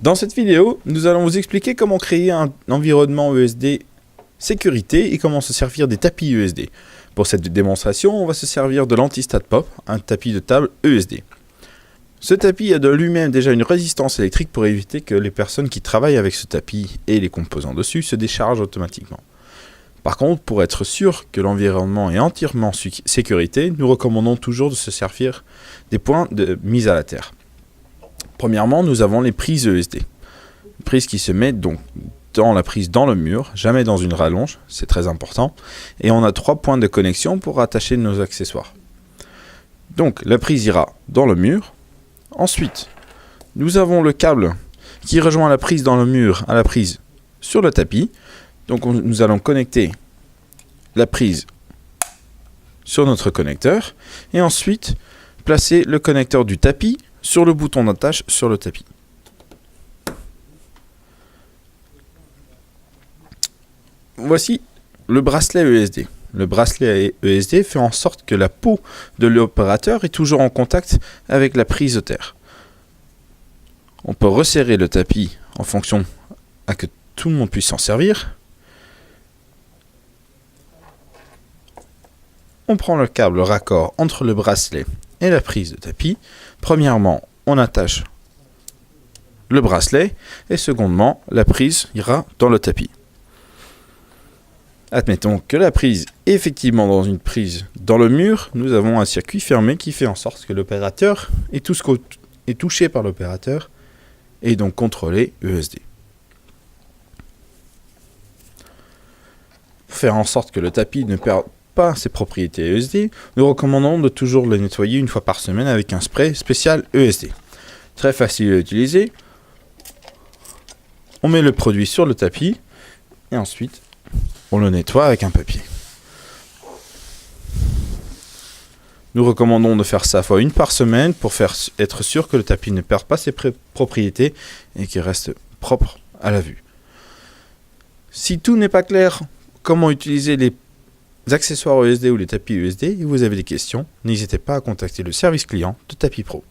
Dans cette vidéo, nous allons vous expliquer comment créer un environnement ESD sécurité et comment se servir des tapis ESD. Pour cette démonstration, on va se servir de l'AntiStatPop, un tapis de table ESD. Ce tapis a de lui-même déjà une résistance électrique pour éviter que les personnes qui travaillent avec ce tapis et les composants dessus se déchargent automatiquement. Par contre, pour être sûr que l'environnement est entièrement sécurité, nous recommandons toujours de se servir des points de mise à la terre. Premièrement, nous avons les prises ESD. Une prise qui se met donc dans la prise dans le mur, jamais dans une rallonge, c'est très important. Et on a 3 points de connexion pour attacher nos accessoires. Donc la prise ira dans le mur. Ensuite, nous avons le câble qui rejoint la prise dans le mur à la prise sur le tapis. Donc nous allons connecter la prise sur notre connecteur et ensuite placer le connecteur du tapis sur le bouton d'attache sur le tapis. Voici le bracelet ESD. Le bracelet ESD fait en sorte que la peau de l'opérateur est toujours en contact avec la prise de terre. On peut resserrer le tapis en fonction à que tout le monde puisse s'en servir. On prend le câble raccord entre le bracelet et la prise de tapis. Premièrement, on attache le bracelet et secondement, la prise ira dans le tapis. Admettons que la prise est effectivement dans une prise dans le mur, nous avons un circuit fermé qui fait en sorte que l'opérateur et tout ce qui est touché par l'opérateur est donc contrôlé ESD. Pour faire en sorte que le tapis ne perde pas ses propriétés ESD, nous recommandons de toujours le nettoyer une fois par semaine avec un spray spécial ESD. Très facile à utiliser. On met le produit sur le tapis et ensuite on le nettoie avec un papier. Nous recommandons de faire ça fois 1 par semaine pour être sûr que le tapis ne perd pas ses propriétés et qu'il reste propre à la vue. Si tout n'est pas clair, comment utiliser les accessoires ESD ou les tapis ESD et vous avez des questions, n'hésitez pas à contacter le service client de Tapis Pro.